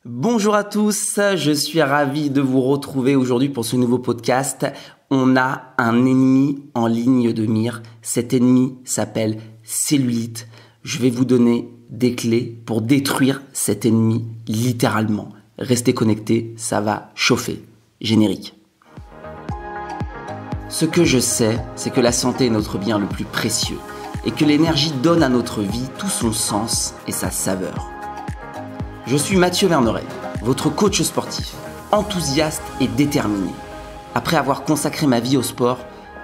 Bonjour à tous, je suis ravi de vous retrouver aujourd'hui pour ce nouveau podcast. On a un ennemi en ligne de mire. Cet ennemi s'appelle cellulite. Je vais vous donner des clés pour détruire cet ennemi littéralement. Restez connectés, ça va chauffer. Générique. Ce que je sais, c'est que la santé est notre bien le plus précieux et que l'énergie donne à notre vie tout son sens et sa saveur. Je suis Mathieu Verneret, votre coach sportif, enthousiaste et déterminé. Après avoir consacré ma vie au sport,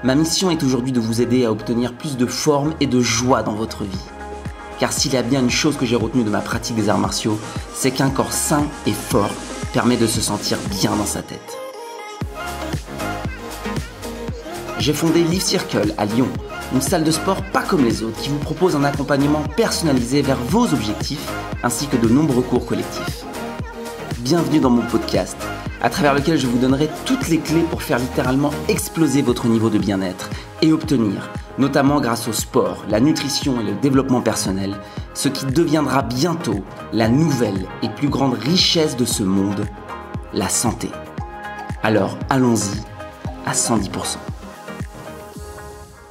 ma mission est aujourd'hui de vous aider à obtenir plus de forme et de joie dans votre vie. Car s'il y a bien une chose que j'ai retenue de ma pratique des arts martiaux, c'est qu'un corps sain et fort permet de se sentir bien dans sa tête. J'ai fondé Live Circle à Lyon, une salle de sport pas comme les autres qui vous propose un accompagnement personnalisé vers vos objectifs ainsi que de nombreux cours collectifs. Bienvenue dans mon podcast, à travers lequel je vous donnerai toutes les clés pour faire littéralement exploser votre niveau de bien-être et obtenir, notamment grâce au sport, la nutrition et le développement personnel, ce qui deviendra bientôt la nouvelle et plus grande richesse de ce monde, la santé. Alors allons-y à 110%.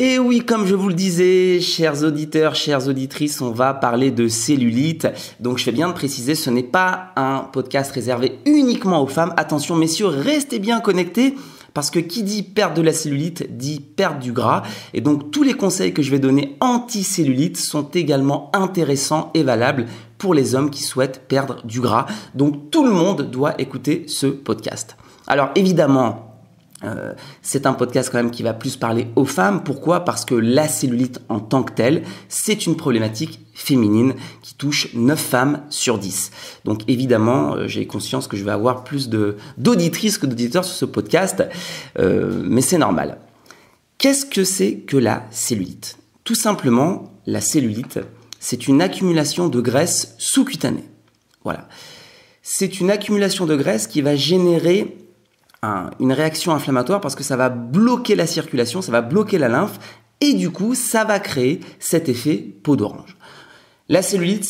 Et oui, comme je vous le disais, chers auditeurs, chères auditrices, on va parler de cellulite. Donc je fais bien de préciser, ce n'est pas un podcast réservé uniquement aux femmes. Attention messieurs, restez bien connectés parce que qui dit perte de la cellulite dit perte du gras. Et donc tous les conseils que je vais donner anti-cellulite sont également intéressants et valables pour les hommes qui souhaitent perdre du gras. Donc tout le monde doit écouter ce podcast. Alors évidemment, c'est un podcast quand même qui va plus parler aux femmes. Pourquoi ? Parce que la cellulite en tant que telle, c'est une problématique féminine qui touche 9 femmes sur 10. Donc évidemment, j'ai conscience que je vais avoir plus d'auditrices que d'auditeurs sur ce podcast, mais c'est normal. Qu'est-ce que c'est que la cellulite ? Tout simplement, la cellulite, c'est une accumulation de graisse sous-cutanée. Voilà. C'est une accumulation de graisse qui va générer une réaction inflammatoire parce que ça va bloquer la circulation, ça va bloquer la lymphe et du coup, ça va créer cet effet peau d'orange. La cellulite,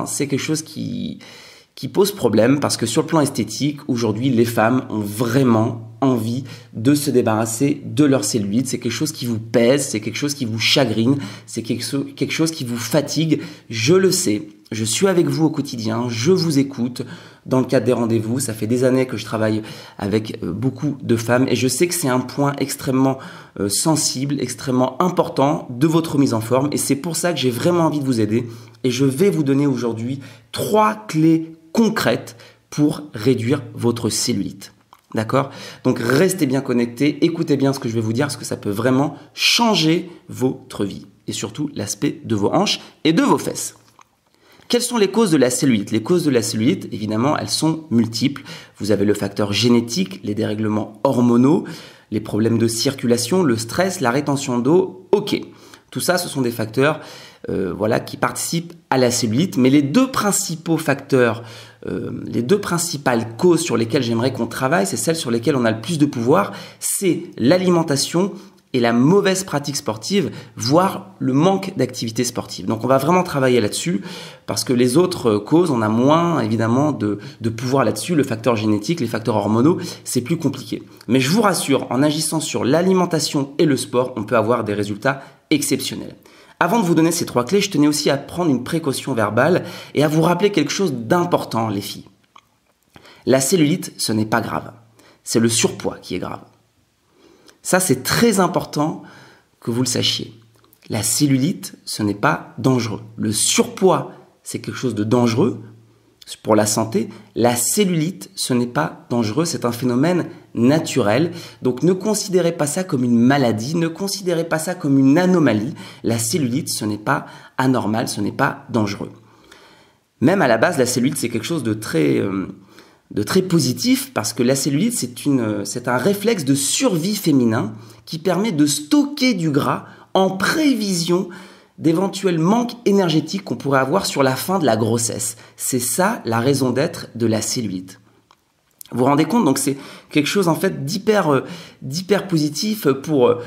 c'est quelque chose qui pose problème parce que sur le plan esthétique, aujourd'hui, les femmes ont vraiment envie de se débarrasser de leur cellulite. C'est quelque chose qui vous pèse, c'est quelque chose qui vous chagrine, c'est quelque chose qui vous fatigue. Je le sais, je suis avec vous au quotidien, je vous écoute dans le cadre des rendez-vous. Ça fait des années que je travaille avec beaucoup de femmes et je sais que c'est un point extrêmement sensible, extrêmement important de votre mise en forme et c'est pour ça que j'ai vraiment envie de vous aider et je vais vous donner aujourd'hui 3 clés concrètes pour réduire votre cellulite. D'accord ? Donc restez bien connectés, écoutez bien ce que je vais vous dire parce que ça peut vraiment changer votre vie et surtout l'aspect de vos hanches et de vos fesses. Quelles sont les causes de la cellulite ? Les causes de la cellulite, évidemment, elles sont multiples. Vous avez le facteur génétique, les dérèglements hormonaux, les problèmes de circulation, le stress, la rétention d'eau. Ok, tout ça, ce sont des facteurs qui participent à la cellulite. Mais les deux principaux facteurs, les deux principales causes sur lesquelles j'aimerais qu'on travaille, c'est celles sur lesquelles on a le plus de pouvoir, c'est l'alimentation et la mauvaise pratique sportive, voire le manque d'activité sportive. Donc on va vraiment travailler là-dessus parce que les autres causes, on a moins évidemment de pouvoir là-dessus. Le facteur génétique, les facteurs hormonaux, c'est plus compliqué. Mais je vous rassure, en agissant sur l'alimentation et le sport, on peut avoir des résultats exceptionnels. Avant de vous donner ces 3 clés, je tenais aussi à prendre une précaution verbale et à vous rappeler quelque chose d'important, les filles. La cellulite, ce n'est pas grave. C'est le surpoids qui est grave. Ça, c'est très important que vous le sachiez. La cellulite, ce n'est pas dangereux. Le surpoids, c'est quelque chose de dangereux pour la santé. La cellulite, ce n'est pas dangereux, c'est un phénomène naturel. Donc ne considérez pas ça comme une maladie, ne considérez pas ça comme une anomalie. La cellulite, ce n'est pas anormal, ce n'est pas dangereux. Même à la base, la cellulite, c'est quelque chose de très positif parce que la cellulite, c'est un réflexe de survie féminin qui permet de stocker du gras en prévision d'éventuels manques énergétiques qu'on pourrait avoir sur la fin de la grossesse. C'est ça la raison d'être de la cellulite. Vous vous rendez compte ? Donc c'est quelque chose en fait d'hyper positif pour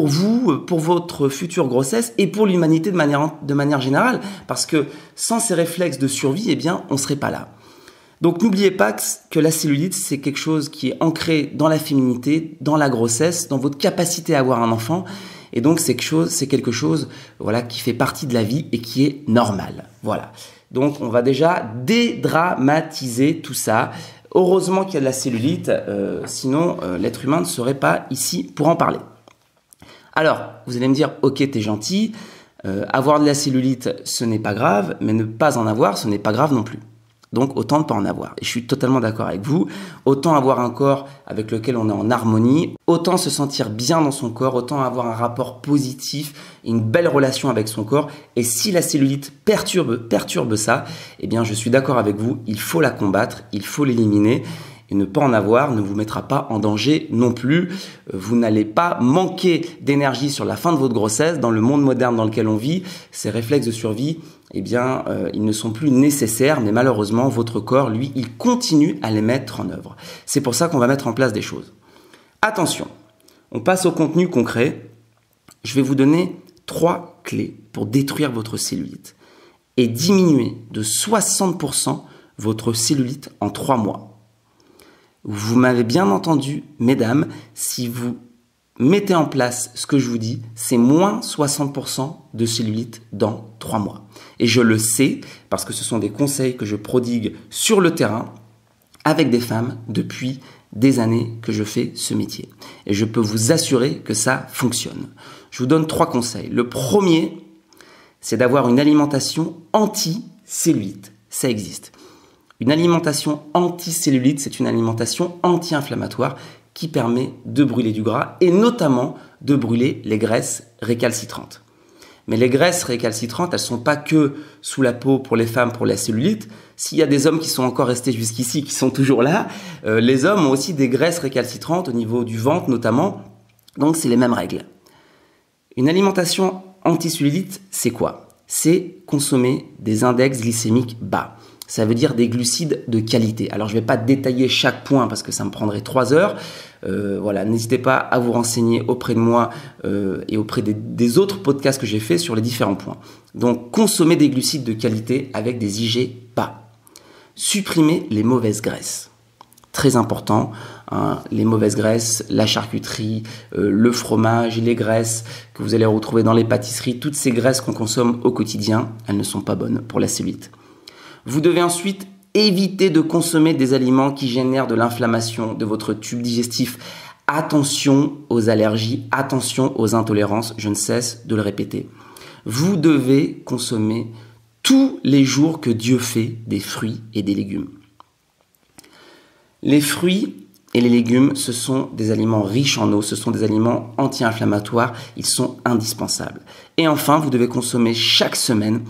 vous, pour votre future grossesse et pour l'humanité de manière générale parce que sans ces réflexes de survie, eh bien, on serait pas là. Donc n'oubliez pas que la cellulite, c'est quelque chose qui est ancré dans la féminité, dans la grossesse, dans votre capacité à avoir un enfant. Et donc c'est quelque chose voilà, qui fait partie de la vie et qui est normal. Voilà. Donc on va déjà dédramatiser tout ça. Heureusement qu'il y a de la cellulite, sinon l'être humain ne serait pas ici pour en parler. Alors, vous allez me dire, ok, t'es gentil, avoir de la cellulite, ce n'est pas grave, mais ne pas en avoir, ce n'est pas grave non plus. Donc, autant ne pas en avoir. Et je suis totalement d'accord avec vous. Autant avoir un corps avec lequel on est en harmonie, autant se sentir bien dans son corps, autant avoir un rapport positif, une belle relation avec son corps. Et si la cellulite perturbe ça, eh bien, je suis d'accord avec vous. Il faut la combattre, il faut l'éliminer. Et ne pas en avoir ne vous mettra pas en danger non plus. Vous n'allez pas manquer d'énergie sur la fin de votre grossesse. Dans le monde moderne dans lequel on vit, ces réflexes de survie, eh bien, ils ne sont plus nécessaires. Mais malheureusement, votre corps, lui, il continue à les mettre en œuvre. C'est pour ça qu'on va mettre en place des choses. Attention, on passe au contenu concret. Je vais vous donner 3 clés pour détruire votre cellulite et diminuer de 60% votre cellulite en 3 mois. Vous m'avez bien entendu, mesdames, si vous mettez en place ce que je vous dis, c'est moins 60% de cellulite dans 3 mois. Et je le sais parce que ce sont des conseils que je prodigue sur le terrain avec des femmes depuis des années que je fais ce métier. Et je peux vous assurer que ça fonctionne. Je vous donne 3 conseils. Le premier, c'est d'avoir une alimentation anti-cellulite. Ça existe. Une alimentation anti-cellulite, c'est une alimentation anti-inflammatoire qui permet de brûler du gras et notamment de brûler les graisses récalcitrantes. Mais les graisses récalcitrantes, elles ne sont pas que sous la peau pour les femmes, pour la cellulite. S'il y a des hommes qui sont encore restés jusqu'ici, qui sont toujours là, les hommes ont aussi des graisses récalcitrantes au niveau du ventre notamment. Donc c'est les mêmes règles. Une alimentation anti-cellulite, c'est quoi? C'est consommer des index glycémiques bas. Ça veut dire des glucides de qualité. Alors, je ne vais pas détailler chaque point parce que ça me prendrait 3 heures. Voilà, n'hésitez pas à vous renseigner auprès de moi et auprès des autres podcasts que j'ai fait sur les différents points. Donc, consommez des glucides de qualité avec des IG bas. Supprimez les mauvaises graisses. Très important, hein, les mauvaises graisses, la charcuterie, le fromage, les graisses que vous allez retrouver dans les pâtisseries, toutes ces graisses qu'on consomme au quotidien, elles ne sont pas bonnes pour la cellulite. Vous devez ensuite éviter de consommer des aliments qui génèrent de l'inflammation de votre tube digestif. Attention aux allergies, attention aux intolérances, je ne cesse de le répéter. Vous devez consommer tous les jours que Dieu fait des fruits et des légumes. Les fruits et les légumes, ce sont des aliments riches en eau, ce sont des aliments anti-inflammatoires, ils sont indispensables. Et enfin, vous devez consommer chaque semaine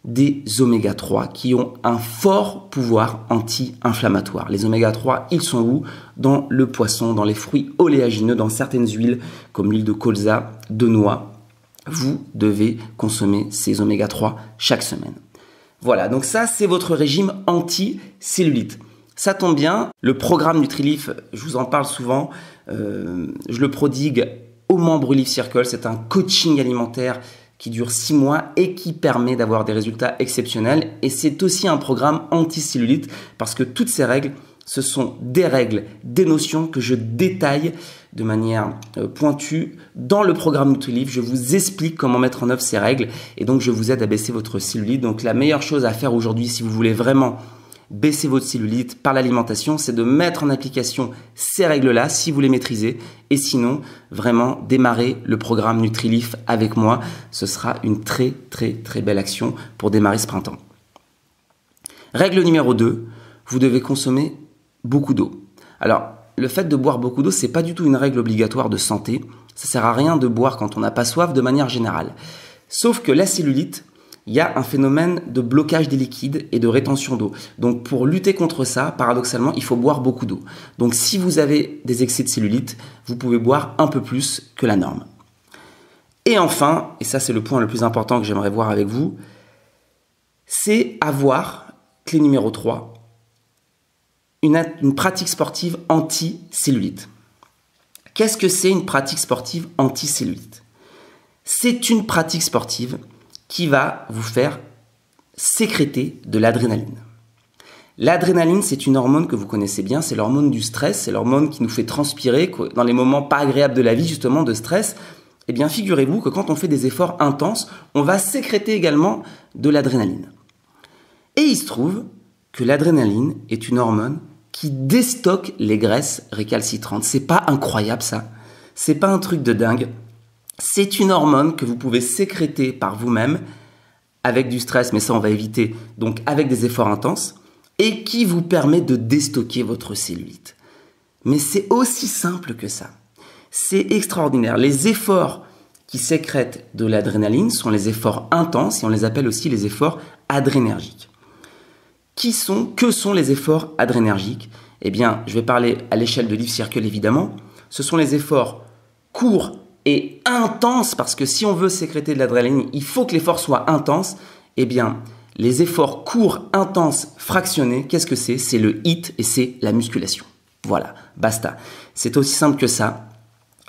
des oméga 3 qui ont un fort pouvoir anti-inflammatoire. Les oméga 3, ils sont où? Dans le poisson, dans les fruits oléagineux, dans certaines huiles comme l'huile de colza, de noix. Vous devez consommer ces oméga 3 chaque semaine. Voilà, donc ça c'est votre régime anti-cellulite. Ça tombe bien, le programme Nutrilif, je vous en parle souvent, je le prodigue aux membres Life Circle, c'est un coaching alimentaire qui dure 6 mois et qui permet d'avoir des résultats exceptionnels. Et c'est aussi un programme anti-cellulite parce que toutes ces règles, ce sont des règles, des notions que je détaille de manière pointue dans le programme Nutrilif. Je vous explique comment mettre en œuvre ces règles et donc je vous aide à baisser votre cellulite. Donc la meilleure chose à faire aujourd'hui si vous voulez vraiment baisser votre cellulite par l'alimentation, c'est de mettre en application ces règles-là si vous les maîtrisez. Et sinon, vraiment démarrer le programme Nutrilif avec moi. Ce sera une très très très belle action pour démarrer ce printemps. Règle numéro 2, vous devez consommer beaucoup d'eau. Alors, le fait de boire beaucoup d'eau, c'est pas du tout une règle obligatoire de santé. Ça sert à rien de boire quand on n'a pas soif de manière générale. Sauf que la cellulite, il y a un phénomène de blocage des liquides et de rétention d'eau. Donc pour lutter contre ça, paradoxalement, il faut boire beaucoup d'eau. Donc si vous avez des excès de cellulite, vous pouvez boire un peu plus que la norme. Et enfin, et ça c'est le point le plus important que j'aimerais voir avec vous, c'est avoir, clé numéro 3, une pratique sportive anti-cellulite. Qu'est-ce que c'est une pratique sportive anti-cellulite? C'est une pratique sportive qui va vous faire sécréter de l'adrénaline. L'adrénaline, c'est une hormone que vous connaissez bien, c'est l'hormone du stress, c'est l'hormone qui nous fait transpirer dans les moments pas agréables de la vie, justement de stress. Eh bien, figurez-vous que quand on fait des efforts intenses, on va sécréter également de l'adrénaline. Et il se trouve que l'adrénaline est une hormone qui déstocke les graisses récalcitrantes. C'est pas incroyable ça? C'est pas un truc de dingue? C'est une hormone que vous pouvez sécréter par vous-même avec du stress, mais ça on va éviter, donc avec des efforts intenses, et qui vous permet de déstocker votre cellulite. Mais c'est aussi simple que ça. C'est extraordinaire. Les efforts qui sécrètent de l'adrénaline sont les efforts intenses et on les appelle aussi les efforts adrénergiques. Que sont les efforts adrénergiques? Eh bien, je vais parler à l'échelle de Life Circle évidemment. Ce sont les efforts courts et intenses, parce que si on veut sécréter de l'adrénaline, il faut que l'effort soit intense. Eh bien, les efforts courts, intenses, fractionnés, qu'est-ce que c'est? C'est le HIIT et c'est la musculation. Voilà, basta. C'est aussi simple que ça.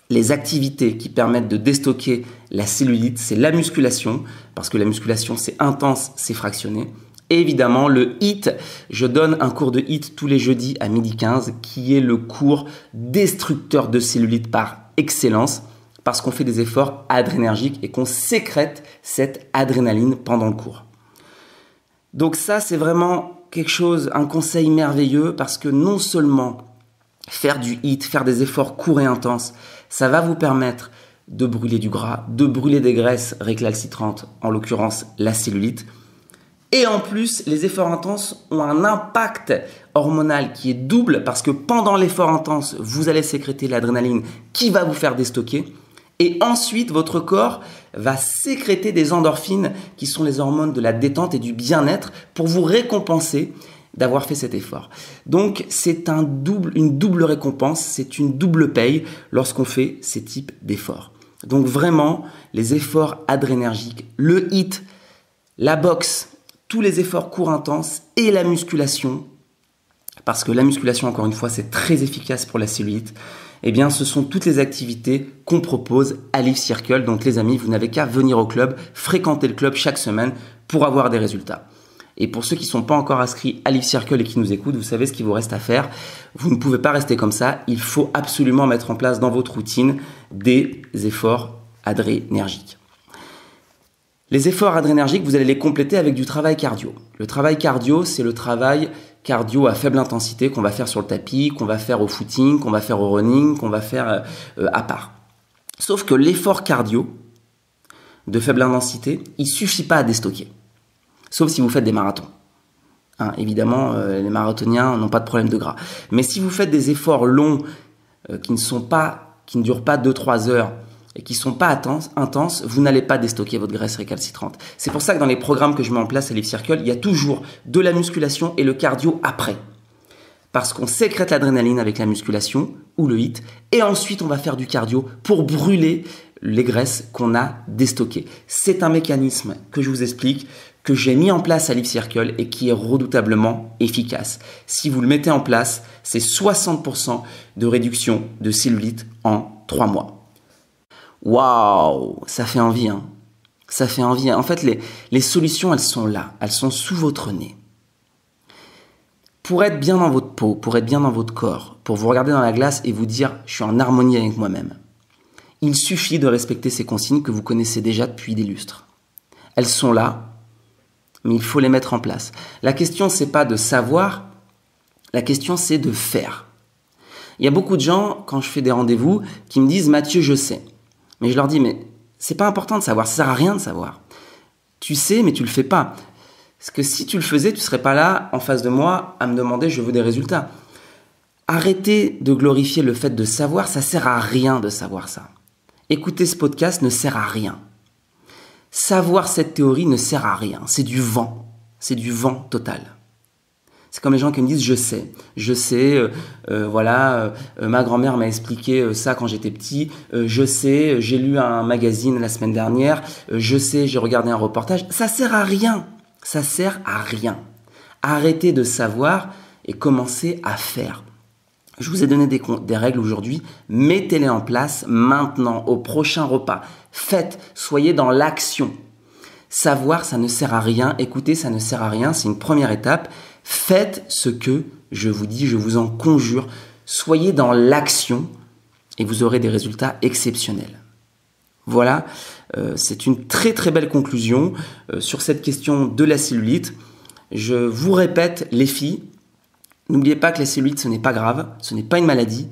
Les activités qui permettent de déstocker la cellulite, c'est la musculation, parce que la musculation, c'est intense, c'est fractionné. Et évidemment, le HIIT, je donne un cours de HIIT tous les jeudis à 12h15, qui est le cours destructeur de cellulite par excellence, parce qu'on fait des efforts adrénergiques et qu'on sécrète cette adrénaline pendant le cours. Donc ça, c'est vraiment quelque chose, un conseil merveilleux, parce que non seulement faire du HIIT, faire des efforts courts et intenses, ça va vous permettre de brûler du gras, de brûler des graisses récalcitrantes, en l'occurrence la cellulite. Et en plus, les efforts intenses ont un impact hormonal qui est double, parce que pendant l'effort intense, vous allez sécréter l'adrénaline qui va vous faire déstocker. Et ensuite, votre corps va sécréter des endorphines qui sont les hormones de la détente et du bien-être pour vous récompenser d'avoir fait cet effort. Donc, c'est une double récompense, c'est une double paye lorsqu'on fait ces types d'efforts. Donc vraiment, les efforts adrénergiques, le HIIT, la boxe, tous les efforts courts intenses et la musculation, parce que la musculation, encore une fois, c'est très efficace pour la cellulite, eh bien, ce sont toutes les activités qu'on propose à Life Circle. Donc, les amis, vous n'avez qu'à venir au club, fréquenter le club chaque semaine pour avoir des résultats. Et pour ceux qui ne sont pas encore inscrits à Life Circle et qui nous écoutent, vous savez ce qu'il vous reste à faire. Vous ne pouvez pas rester comme ça. Il faut absolument mettre en place dans votre routine des efforts adrénergiques. Les efforts adrénergiques, vous allez les compléter avec du travail cardio. Le travail cardio, c'est le travail cardio à faible intensité qu'on va faire sur le tapis, qu'on va faire au footing, qu'on va faire au running, qu'on va faire à part. Sauf que l'effort cardio de faible intensité, il ne suffit pas à déstocker. Sauf si vous faites des marathons. Évidemment, les marathoniens n'ont pas de problème de gras. Mais si vous faites des efforts longs qui ne durent pas 2-3 heures et qui ne sont pas intenses, vous n'allez pas déstocker votre graisse récalcitrante. C'est pour ça que dans les programmes que je mets en place à Life Circle, il y a toujours de la musculation et le cardio après. Parce qu'on sécrète l'adrénaline avec la musculation ou le HIIT et ensuite on va faire du cardio pour brûler les graisses qu'on a déstockées. C'est un mécanisme que je vous explique, que j'ai mis en place à Life Circle et qui est redoutablement efficace. Si vous le mettez en place, c'est 60% de réduction de cellulite en 3 mois. Waouh, ça fait envie, hein. Ça fait envie. En fait, les solutions, elles sont là. Elles sont sous votre nez. Pour être bien dans votre peau, pour être bien dans votre corps, pour vous regarder dans la glace et vous dire « je suis en harmonie avec moi-même », il suffit de respecter ces consignes que vous connaissez déjà depuis des lustres. Elles sont là, mais il faut les mettre en place. La question, c'est pas de savoir, la question, c'est de faire. Il y a beaucoup de gens, quand je fais des rendez-vous, qui me disent « Mathieu, je sais ». Mais je leur dis, mais c'est pas important de savoir, ça sert à rien de savoir. Tu sais, mais tu le fais pas. Parce que si tu le faisais, tu serais pas là, en face de moi, à me demander, je veux des résultats. Arrêtez de glorifier le fait de savoir, ça sert à rien de savoir ça. Écouter ce podcast ne sert à rien. Savoir cette théorie ne sert à rien. C'est du vent total. C'est comme les gens qui me disent je sais, ma grand-mère m'a expliqué ça quand j'étais petit, je sais, j'ai lu un magazine la semaine dernière, je sais, j'ai regardé un reportage. Ça sert à rien. Arrêtez de savoir et commencez à faire. Je vous ai donné des règles aujourd'hui, mettez-les en place maintenant, au prochain repas. Faites, soyez dans l'action. Savoir, ça ne sert à rien. Écouter, ça ne sert à rien. C'est une première étape. Faites ce que je vous dis, je vous en conjure. Soyez dans l'action et vous aurez des résultats exceptionnels. Voilà, c'est une très très belle conclusion sur cette question de la cellulite. Je vous répète, les filles, n'oubliez pas que la cellulite, ce n'est pas grave, ce n'est pas une maladie,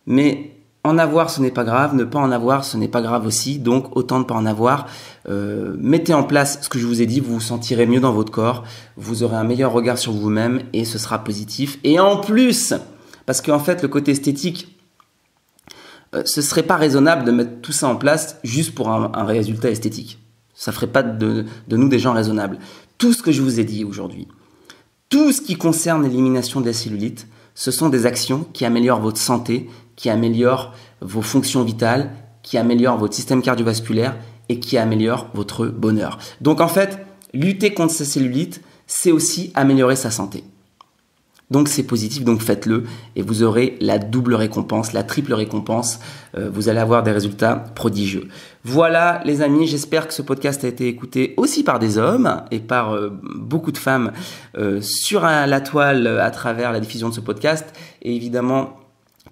mais en avoir, ce n'est pas grave, ne pas en avoir, ce n'est pas grave aussi, donc autant ne pas en avoir. Mettez en place ce que je vous ai dit, vous vous sentirez mieux dans votre corps, vous aurez un meilleur regard sur vous-même et ce sera positif. Et en plus, parce qu'en fait, le côté esthétique, ce serait pas raisonnable de mettre tout ça en place juste pour un résultat esthétique. Ça ferait pas de nous des gens raisonnables. Tout ce que je vous ai dit aujourd'hui, tout ce qui concerne l'élimination de la cellulite, ce sont des actions qui améliorent votre santé, qui améliorent vos fonctions vitales, qui améliorent votre système cardiovasculaire et qui améliorent votre bonheur. Donc en fait, lutter contre sa cellulite, c'est aussi améliorer sa santé. Donc c'est positif, donc faites-le et vous aurez la double récompense, la triple récompense. Vous allez avoir des résultats prodigieux. Voilà les amis, j'espère que ce podcast a été écouté aussi par des hommes et par beaucoup de femmes sur la toile à travers la diffusion de ce podcast. Et évidemment,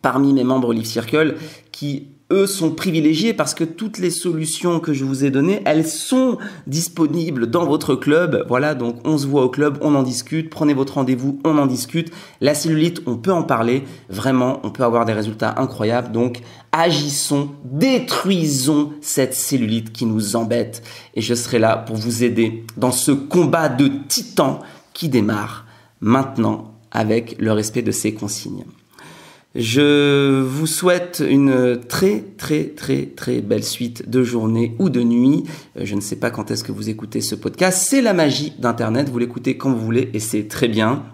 parmi mes membres Live Circle qui eux sont privilégiés parce que toutes les solutions que je vous ai données, elles sont disponibles dans votre club. Voilà, donc on se voit au club, on en discute, prenez votre rendez-vous, on en discute. La cellulite, on peut en parler, vraiment, on peut avoir des résultats incroyables. Donc agissons, détruisons cette cellulite qui nous embête. Et je serai là pour vous aider dans ce combat de titans qui démarre maintenant avec le respect de ces consignes. Je vous souhaite une très belle suite de journée ou de nuit. Je ne sais pas quand est-ce que vous écoutez ce podcast. C'est la magie d'Internet. Vous l'écoutez quand vous voulez et c'est très bien.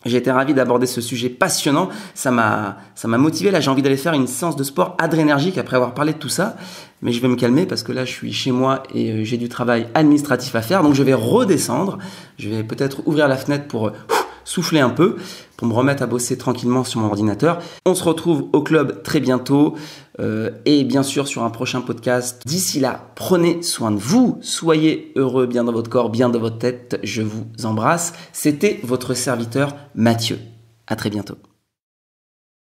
J'ai été ravi d'aborder ce sujet passionnant. Ça m'a motivé. Là, j'ai envie d'aller faire une séance de sport adrénergique après avoir parlé de tout ça. Mais je vais me calmer parce que là, je suis chez moi et j'ai du travail administratif à faire. Donc, je vais redescendre. Je vais peut-être ouvrir la fenêtre pour souffler un peu, pour me remettre à bosser tranquillement sur mon ordinateur. On se retrouve au club très bientôt et bien sûr sur un prochain podcast. D'ici là, prenez soin de vous, soyez heureux, bien dans votre corps, bien dans votre tête. Je vous embrasse. C'était votre serviteur Mathieu. À très bientôt.